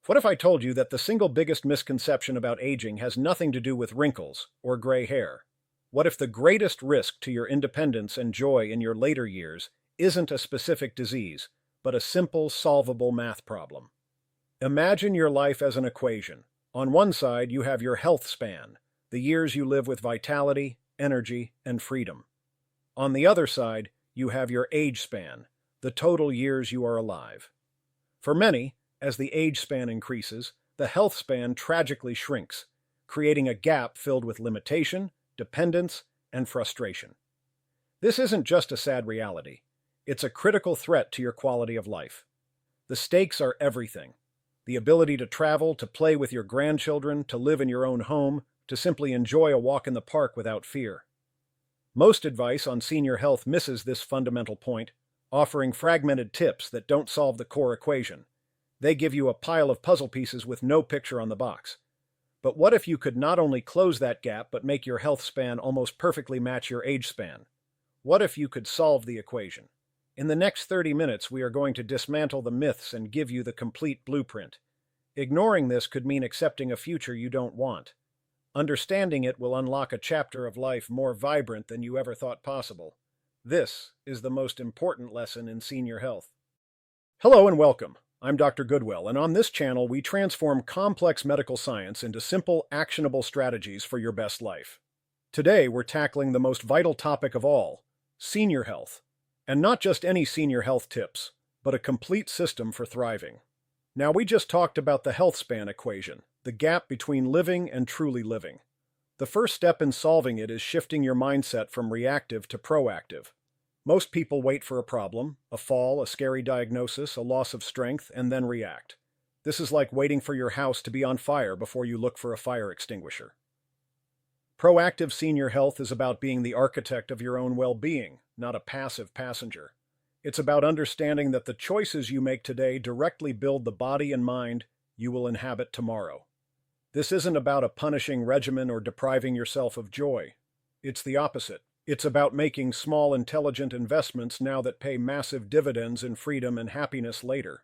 What if I told you that the single biggest misconception about aging has nothing to do with wrinkles or gray hair? What if the greatest risk to your independence and joy in your later years isn't a specific disease, but a simple, solvable math problem? Imagine your life as an equation. On one side, you have your health span, the years you live with vitality, energy, and freedom. On the other side, you have your age span, the total years you are alive. For many, as the age span increases, the health span tragically shrinks, creating a gap filled with limitation, dependence, and frustration. This isn't just a sad reality. It's a critical threat to your quality of life. The stakes are everything. The ability to travel, to play with your grandchildren, to live in your own home, to simply enjoy a walk in the park without fear. Most advice on senior health misses this fundamental point, offering fragmented tips that don't solve the core equation. They give you a pile of puzzle pieces with no picture on the box. But what if you could not only close that gap but make your health span almost perfectly match your age span? What if you could solve the equation? In the next 30 minutes, we are going to dismantle the myths and give you the complete blueprint. Ignoring this could mean accepting a future you don't want. Understanding it will unlock a chapter of life more vibrant than you ever thought possible. This is the most important lesson in senior health. Hello and welcome. I'm Dr. Goodwell, and on this channel we transform complex medical science into simple, actionable strategies for your best life. Today we're tackling the most vital topic of all, senior health. And not just any senior health tips, but a complete system for thriving. Now, we just talked about the health span equation, the gap between living and truly living. The first step in solving it is shifting your mindset from reactive to proactive. Most people wait for a problem, a fall, a scary diagnosis, a loss of strength, and then react. This is like waiting for your house to be on fire before you look for a fire extinguisher. Proactive senior health is about being the architect of your own well-being, not a passive passenger. It's about understanding that the choices you make today directly build the body and mind you will inhabit tomorrow. This isn't about a punishing regimen or depriving yourself of joy. It's the opposite. It's about making small, intelligent investments now that pay massive dividends in freedom and happiness later.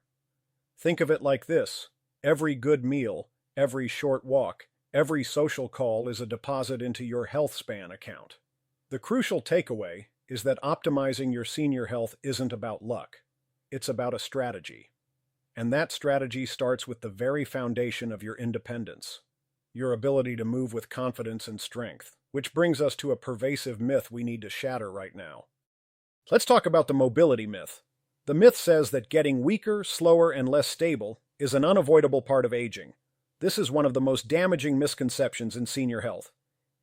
Think of it like this: every good meal, every short walk, every social call is a deposit into your health span account. The crucial takeaway is that optimizing your senior health isn't about luck. It's about a strategy. And that strategy starts with the very foundation of your independence, your ability to move with confidence and strength, which brings us to a pervasive myth we need to shatter right now. Let's talk about the mobility myth. The myth says that getting weaker, slower, and less stable is an unavoidable part of aging. This is one of the most damaging misconceptions in senior health.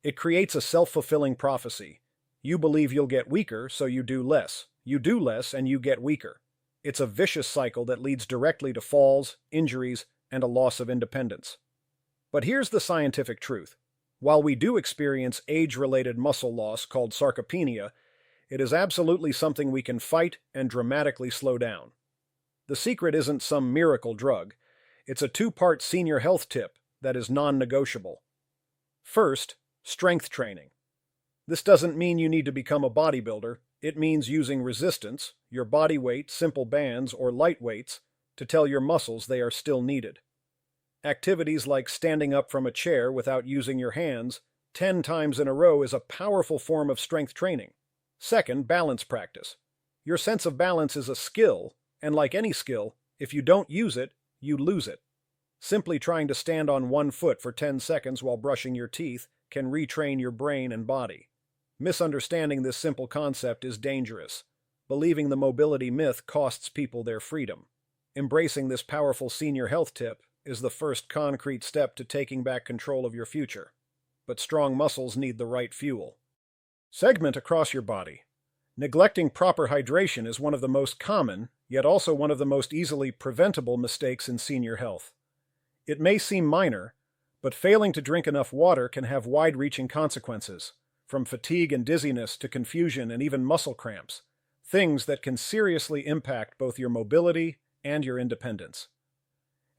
It creates a self-fulfilling prophecy. You believe you'll get weaker, so you do less. You do less, and you get weaker. It's a vicious cycle that leads directly to falls, injuries, and a loss of independence. But here's the scientific truth. While we do experience age-related muscle loss called sarcopenia, it is absolutely something we can fight and dramatically slow down. The secret isn't some miracle drug. It's a two-part senior health tip that is non-negotiable. First, strength training. This doesn't mean you need to become a bodybuilder. It means using resistance, your body weight, simple bands, or light weights to tell your muscles they are still needed. Activities like standing up from a chair without using your hands 10 times in a row is a powerful form of strength training. Second, balance practice. Your sense of balance is a skill, and like any skill, if you don't use it, you lose it. Simply trying to stand on one foot for 10 seconds while brushing your teeth can retrain your brain and body. Misunderstanding this simple concept is dangerous. Believing the mobility myth costs people their freedom. Embracing this powerful senior health tip is the first concrete step to taking back control of your future. But strong muscles need the right fuel. Segment across your body. Neglecting proper hydration is one of the most common, yet also one of the most easily preventable mistakes in senior health. It may seem minor, but failing to drink enough water can have wide-reaching consequences, from fatigue and dizziness to confusion and even muscle cramps, things that can seriously impact both your mobility and your independence.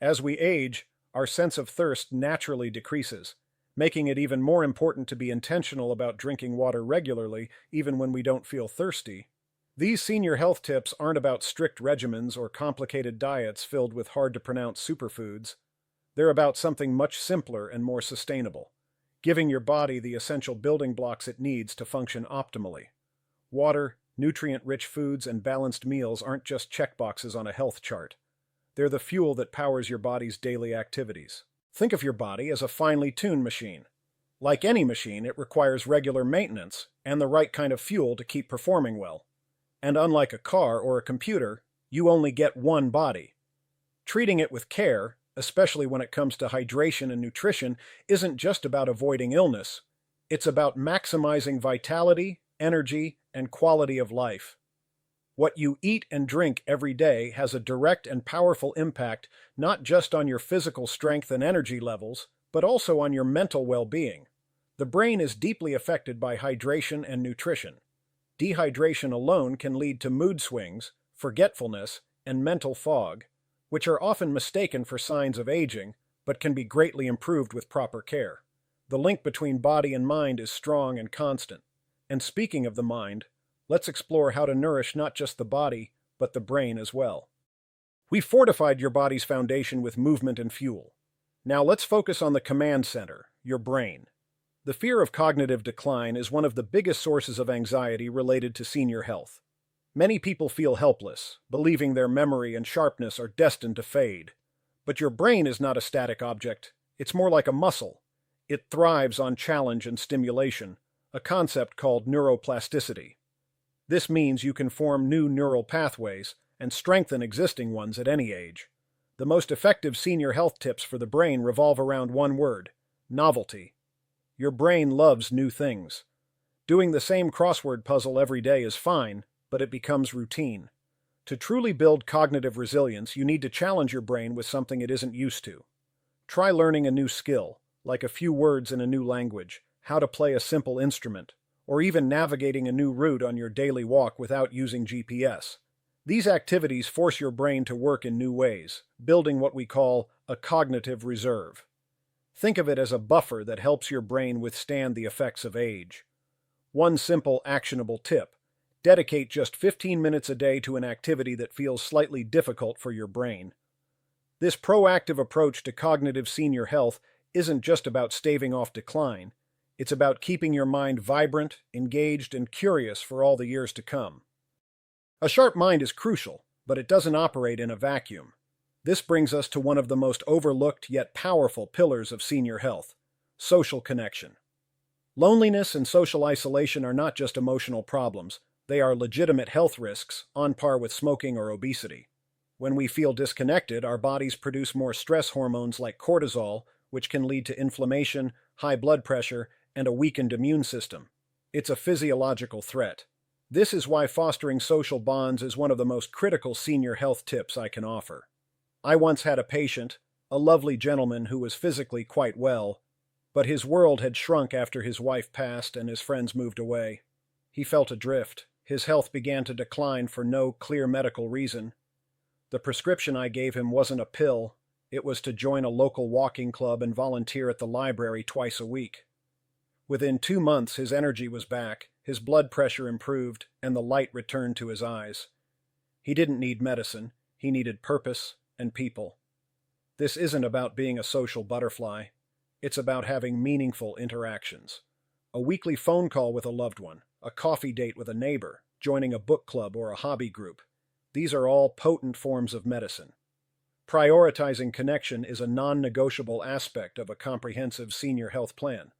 As we age, our sense of thirst naturally decreases, making it even more important to be intentional about drinking water regularly, even when we don't feel thirsty. These senior health tips aren't about strict regimens or complicated diets filled with hard-to-pronounce superfoods. They're about something much simpler and more sustainable, giving your body the essential building blocks it needs to function optimally. Water, nutrient-rich foods, and balanced meals aren't just checkboxes on a health chart. They're the fuel that powers your body's daily activities. Think of your body as a finely tuned machine. Like any machine, it requires regular maintenance and the right kind of fuel to keep performing well. And unlike a car or a computer, you only get one body. Treating it with care, especially when it comes to hydration and nutrition, isn't just about avoiding illness. It's about maximizing vitality, energy, and quality of life. What you eat and drink every day has a direct and powerful impact not just on your physical strength and energy levels, but also on your mental well-being. The brain is deeply affected by hydration and nutrition. Dehydration alone can lead to mood swings, forgetfulness, and mental fog, which are often mistaken for signs of aging, but can be greatly improved with proper care. The link between body and mind is strong and constant. And speaking of the mind, let's explore how to nourish not just the body, but the brain as well. We've fortified your body's foundation with movement and fuel. Now let's focus on the command center, your brain. The fear of cognitive decline is one of the biggest sources of anxiety related to senior health. Many people feel helpless, believing their memory and sharpness are destined to fade. But your brain is not a static object. It's more like a muscle. It thrives on challenge and stimulation, a concept called neuroplasticity. This means you can form new neural pathways and strengthen existing ones at any age. The most effective senior health tips for the brain revolve around one word: novelty. Your brain loves new things. Doing the same crossword puzzle every day is fine, but it becomes routine. To truly build cognitive resilience, you need to challenge your brain with something it isn't used to. Try learning a new skill, like a few words in a new language, how to play a simple instrument, or even navigating a new route on your daily walk without using GPS. These activities force your brain to work in new ways, building what we call a cognitive reserve. Think of it as a buffer that helps your brain withstand the effects of age. One simple, actionable tip: dedicate just 15 minutes a day to an activity that feels slightly difficult for your brain. This proactive approach to cognitive senior health isn't just about staving off decline. It's about keeping your mind vibrant, engaged, and curious for all the years to come. A sharp mind is crucial, but it doesn't operate in a vacuum. This brings us to one of the most overlooked yet powerful pillars of senior health: social connection. Loneliness and social isolation are not just emotional problems. They are legitimate health risks, on par with smoking or obesity. When we feel disconnected, our bodies produce more stress hormones like cortisol, which can lead to inflammation, high blood pressure, and a weakened immune system. It's a physiological threat. This is why fostering social bonds is one of the most critical senior health tips I can offer. I once had a patient, a lovely gentleman who was physically quite well, but his world had shrunk after his wife passed and his friends moved away. He felt adrift. His health began to decline for no clear medical reason. The prescription I gave him wasn't a pill. It was to join a local walking club and volunteer at the library twice a week. Within 2 months, his energy was back, his blood pressure improved, and the light returned to his eyes. He didn't need medicine. He needed purpose and people. This isn't about being a social butterfly. It's about having meaningful interactions. A weekly phone call with a loved one, a coffee date with a neighbor, joining a book club or a hobby group. These are all potent forms of medicine. Prioritizing connection is a non-negotiable aspect of a comprehensive senior health plan.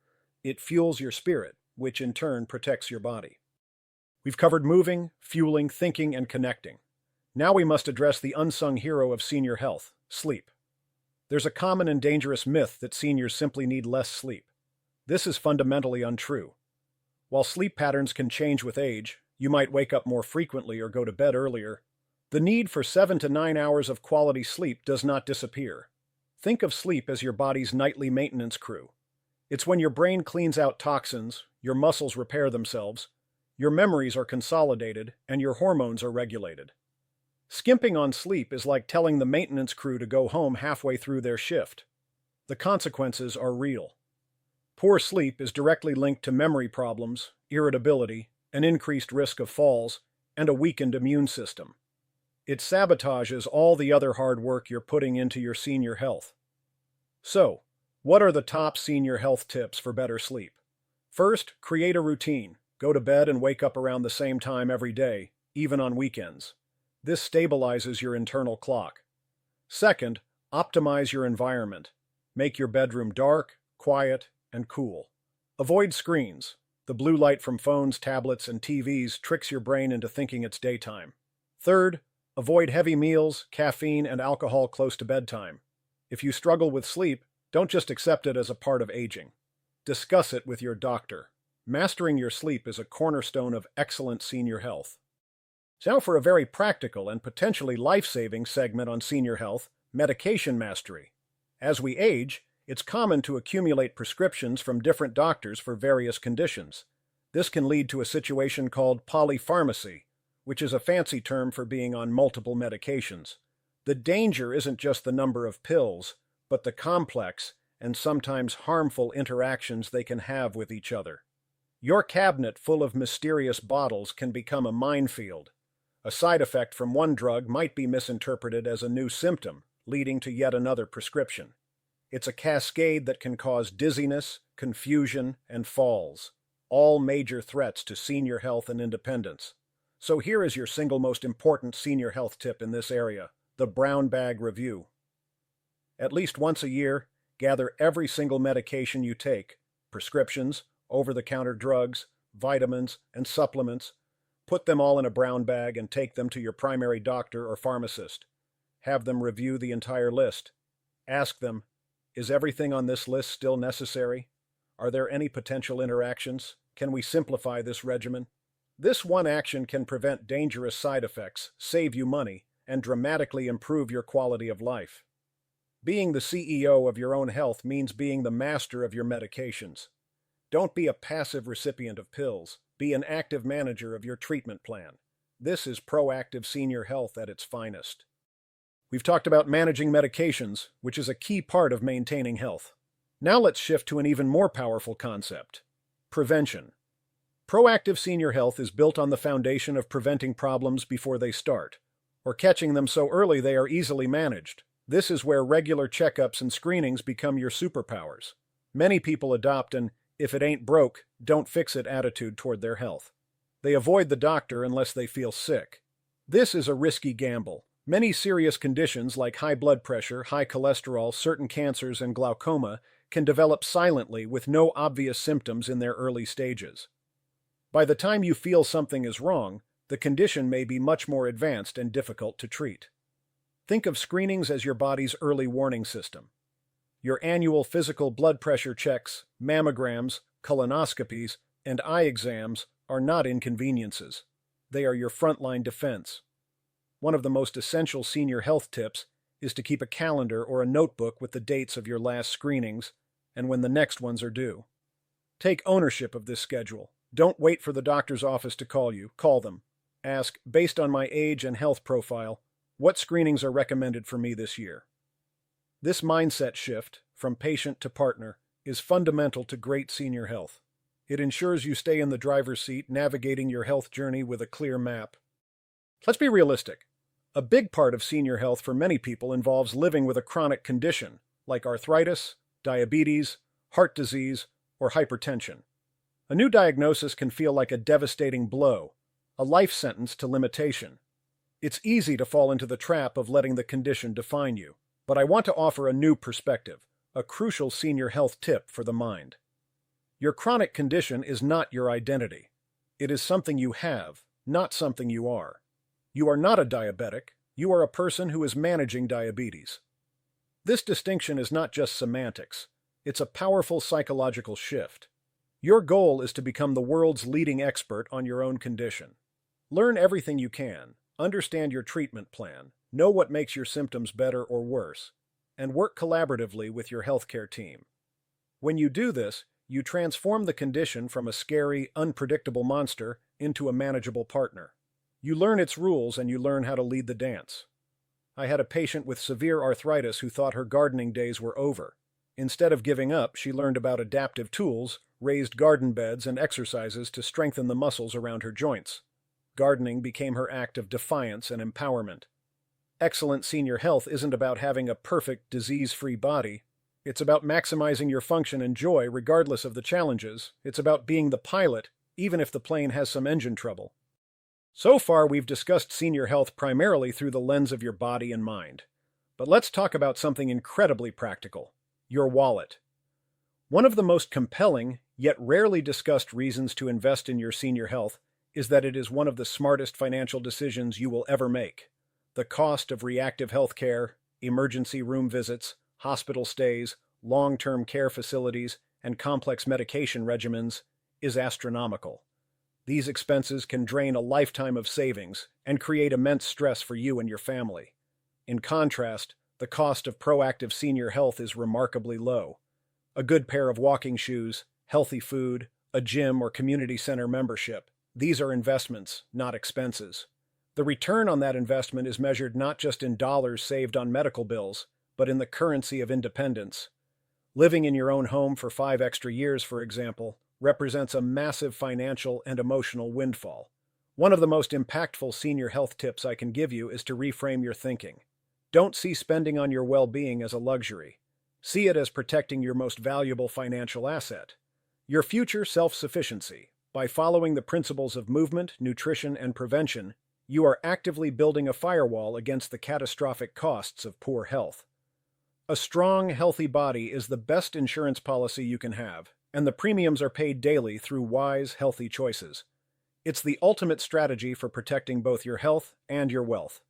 It fuels your spirit, which in turn protects your body. We've covered moving, fueling, thinking, and connecting. Now we must address the unsung hero of senior health: sleep. There's a common and dangerous myth that seniors simply need less sleep. This is fundamentally untrue. While sleep patterns can change with age, you might wake up more frequently or go to bed earlier, the need for 7 to 9 hours of quality sleep does not disappear. Think of sleep as your body's nightly maintenance crew. It's when your brain cleans out toxins, your muscles repair themselves, your memories are consolidated, and your hormones are regulated. Skimping on sleep is like telling the maintenance crew to go home halfway through their shift. The consequences are real. Poor sleep is directly linked to memory problems, irritability, an increased risk of falls, and a weakened immune system. It sabotages all the other hard work you're putting into your senior health. So, what are the top senior health tips for better sleep? First, create a routine. Go to bed and wake up around the same time every day, even on weekends. This stabilizes your internal clock. Second, optimize your environment. Make your bedroom dark, quiet, and cool. Avoid screens. The blue light from phones, tablets, and TVs tricks your brain into thinking it's daytime. Third, avoid heavy meals, caffeine, and alcohol close to bedtime. If you struggle with sleep, don't just accept it as a part of aging. Discuss it with your doctor. Mastering your sleep is a cornerstone of excellent senior health. So now for a very practical and potentially life-saving segment on senior health, medication mastery. As we age, it's common to accumulate prescriptions from different doctors for various conditions. This can lead to a situation called polypharmacy, which is a fancy term for being on multiple medications. The danger isn't just the number of pills, but the complex and sometimes harmful interactions they can have with each other. Your cabinet full of mysterious bottles can become a minefield. A side effect from one drug might be misinterpreted as a new symptom, leading to yet another prescription. It's a cascade that can cause dizziness, confusion, and falls, all major threats to senior health and independence. So here is your single most important senior health tip in this area, the brown bag review. At least once a year, gather every single medication you take, prescriptions, over-the-counter drugs, vitamins, and supplements. Put them all in a brown bag and take them to your primary doctor or pharmacist. Have them review the entire list. Ask them, is everything on this list still necessary? Are there any potential interactions? Can we simplify this regimen? This one action can prevent dangerous side effects, save you money, and dramatically improve your quality of life. Being the CEO of your own health means being the master of your medications. Don't be a passive recipient of pills. Be an active manager of your treatment plan. This is proactive senior health at its finest. We've talked about managing medications, which is a key part of maintaining health. Now let's shift to an even more powerful concept: prevention. Proactive senior health is built on the foundation of preventing problems before they start, or catching them so early they are easily managed. This is where regular checkups and screenings become your superpowers. Many people adopt an "if it ain't broke, don't fix it" attitude toward their health. They avoid the doctor unless they feel sick. This is a risky gamble. Many serious conditions like high blood pressure, high cholesterol, certain cancers, and glaucoma can develop silently with no obvious symptoms in their early stages. By the time you feel something is wrong, the condition may be much more advanced and difficult to treat. Think of screenings as your body's early warning system. Your annual physical blood pressure checks, mammograms, colonoscopies, and eye exams are not inconveniences. They are your frontline defense. One of the most essential senior health tips is to keep a calendar or a notebook with the dates of your last screenings and when the next ones are due. Take ownership of this schedule. Don't wait for the doctor's office to call you. Call them. Ask, based on my age and health profile, what screenings are recommended for me this year? This mindset shift, from patient to partner, is fundamental to great senior health. It ensures you stay in the driver's seat, navigating your health journey with a clear map. Let's be realistic. A big part of senior health for many people involves living with a chronic condition, like arthritis, diabetes, heart disease, or hypertension. A new diagnosis can feel like a devastating blow, a life sentence to limitation. It's easy to fall into the trap of letting the condition define you, but I want to offer a new perspective, a crucial senior health tip for the mind. Your chronic condition is not your identity. It is something you have, not something you are. You are not a diabetic, you are a person who is managing diabetes. This distinction is not just semantics, it's a powerful psychological shift. Your goal is to become the world's leading expert on your own condition. Learn everything you can, understand your treatment plan, know what makes your symptoms better or worse, and work collaboratively with your healthcare team. When you do this, you transform the condition from a scary, unpredictable monster into a manageable partner. You learn its rules and you learn how to lead the dance. I had a patient with severe arthritis who thought her gardening days were over. Instead of giving up, she learned about adaptive tools, raised garden beds, and exercises to strengthen the muscles around her joints. Gardening became her act of defiance and empowerment. Excellent senior health isn't about having a perfect, disease-free body. It's about maximizing your function and joy regardless of the challenges. It's about being the pilot, even if the plane has some engine trouble. So far, we've discussed senior health primarily through the lens of your body and mind. But let's talk about something incredibly practical: your wallet. One of the most compelling, yet rarely discussed reasons to invest in your senior health is that it is one of the smartest financial decisions you will ever make. The cost of reactive health care, emergency room visits, hospital stays, long-term care facilities, and complex medication regimens is astronomical. These expenses can drain a lifetime of savings and create immense stress for you and your family. In contrast, the cost of proactive senior health is remarkably low. A good pair of walking shoes, healthy food, a gym or community center membership. These are investments, not expenses. The return on that investment is measured not just in dollars saved on medical bills, but in the currency of independence. Living in your own home for 5 extra years, for example, represents a massive financial and emotional windfall. One of the most impactful senior health tips I can give you is to reframe your thinking. Don't see spending on your well-being as a luxury. See it as protecting your most valuable financial asset, your future self-sufficiency. By following the principles of movement, nutrition, and prevention, you are actively building a firewall against the catastrophic costs of poor health. A strong, healthy body is the best insurance policy you can have, and the premiums are paid daily through wise, healthy choices. It's the ultimate strategy for protecting both your health and your wealth.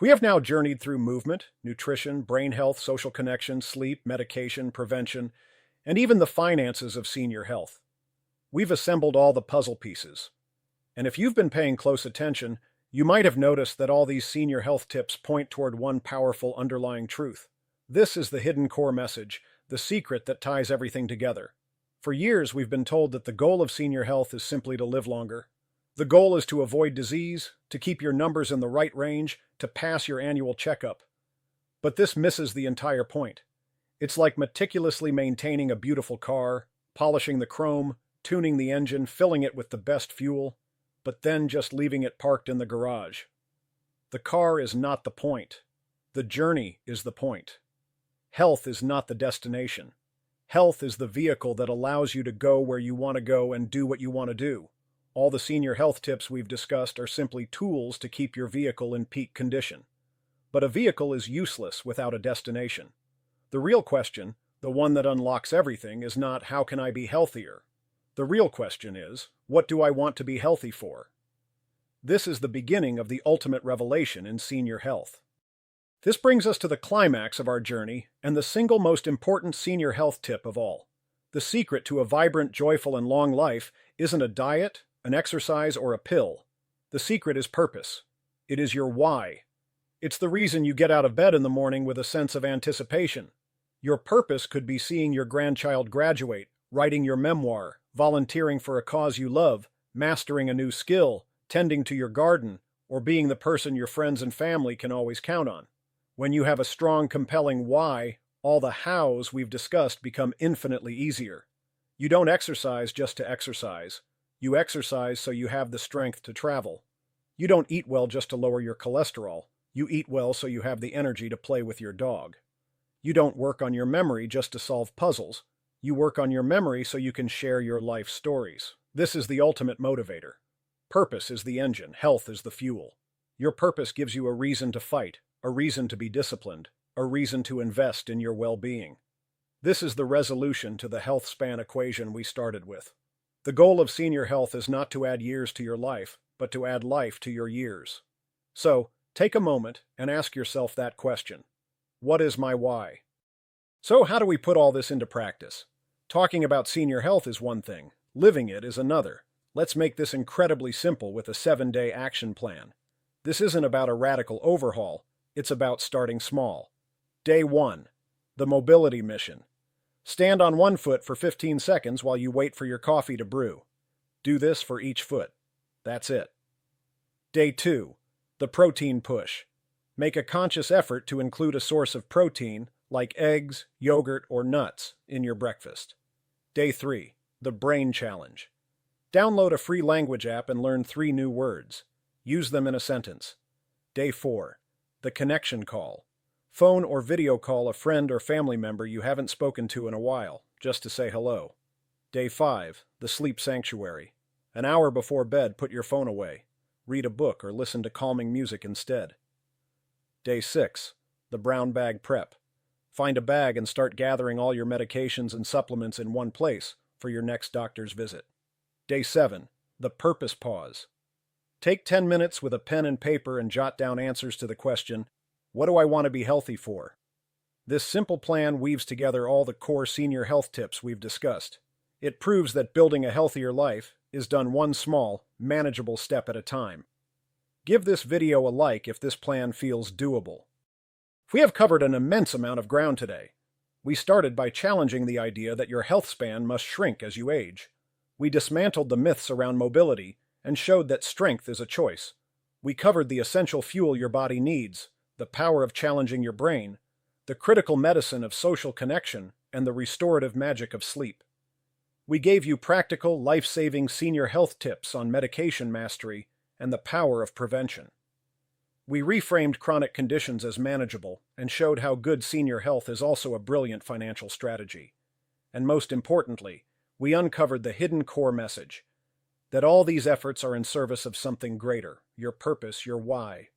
We have now journeyed through movement, nutrition, brain health, social connection, sleep, medication, prevention, and even the finances of senior health. We've assembled all the puzzle pieces. And if you've been paying close attention, you might have noticed that all these senior health tips point toward one powerful underlying truth. This is the hidden core message, the secret that ties everything together. For years, we've been told that the goal of senior health is simply to live longer. The goal is to avoid disease, to keep your numbers in the right range, to pass your annual checkup. But this misses the entire point. It's like meticulously maintaining a beautiful car, polishing the chrome, tuning the engine, filling it with the best fuel, but then just leaving it parked in the garage. The car is not the point. The journey is the point. Health is not the destination. Health is the vehicle that allows you to go where you want to go and do what you want to do. All the senior health tips we've discussed are simply tools to keep your vehicle in peak condition. But a vehicle is useless without a destination. The real question, the one that unlocks everything, is not how can I be healthier? The real question is, what do I want to be healthy for? This is the beginning of the ultimate revelation in senior health. This brings us to the climax of our journey and the single most important senior health tip of all. The secret to a vibrant, joyful, and long life isn't a diet, an exercise, or a pill. The secret is purpose. It is your why. It's the reason you get out of bed in the morning with a sense of anticipation. Your purpose could be seeing your grandchild graduate, writing your memoir, volunteering for a cause you love, mastering a new skill, tending to your garden, or being the person your friends and family can always count on. When you have a strong, compelling why, all the hows we've discussed become infinitely easier. You don't exercise just to exercise. You exercise so you have the strength to travel. You don't eat well just to lower your cholesterol. You eat well so you have the energy to play with your dog. You don't work on your memory just to solve puzzles. You work on your memory so you can share your life stories. This is the ultimate motivator. Purpose is the engine, health is the fuel. Your purpose gives you a reason to fight, a reason to be disciplined, a reason to invest in your well-being. This is the resolution to the health span equation we started with. The goal of senior health is not to add years to your life, but to add life to your years. So, take a moment and ask yourself that question. What is my why? So how do we put all this into practice? Talking about senior health is one thing, living it is another. Let's make this incredibly simple with a 7-day action plan. This isn't about a radical overhaul, it's about starting small. Day 1. The mobility mission. Stand on one foot for 15 seconds while you wait for your coffee to brew. Do this for each foot. That's it. Day 2. The protein push. Make a conscious effort to include a source of protein, like eggs, yogurt, or nuts, in your breakfast. Day 3. The brain challenge. Download a free language app and learn 3 new words. Use them in a sentence. Day 4. The connection call. Phone or video call a friend or family member you haven't spoken to in a while, just to say hello. Day 5, the sleep sanctuary. An hour before bed, put your phone away. Read a book or listen to calming music instead. Day 6, the brown bag prep. Find a bag and start gathering all your medications and supplements in one place for your next doctor's visit. Day 7, the purpose pause. Take 10 minutes with a pen and paper and jot down answers to the question, what do I want to be healthy for? This simple plan weaves together all the core senior health tips we've discussed. It proves that building a healthier life is done one small, manageable step at a time. Give this video a like if this plan feels doable. We have covered an immense amount of ground today. We started by challenging the idea that your health span must shrink as you age. We dismantled the myths around mobility and showed that strength is a choice. We covered the essential fuel your body needs, the power of challenging your brain, the critical medicine of social connection, and the restorative magic of sleep. We gave you practical, life-saving senior health tips on medication mastery and the power of prevention. We reframed chronic conditions as manageable and showed how good senior health is also a brilliant financial strategy. And most importantly, we uncovered the hidden core message, that all these efforts are in service of something greater, your purpose, your why.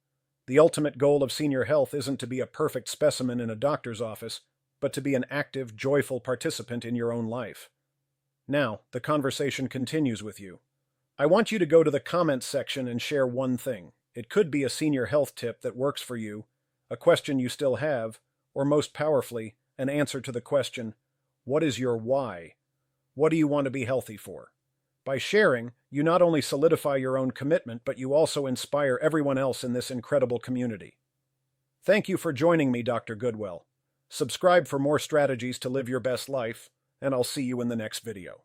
The ultimate goal of senior health isn't to be a perfect specimen in a doctor's office, but to be an active, joyful participant in your own life. Now, the conversation continues with you. I want you to go to the comments section and share one thing. It could be a senior health tip that works for you, a question you still have, or most powerfully, an answer to the question, what is your why? What do you want to be healthy for? By sharing, you not only solidify your own commitment, but you also inspire everyone else in this incredible community. Thank you for joining me, Dr. Goodwell. Subscribe for more strategies to live your best life, and I'll see you in the next video.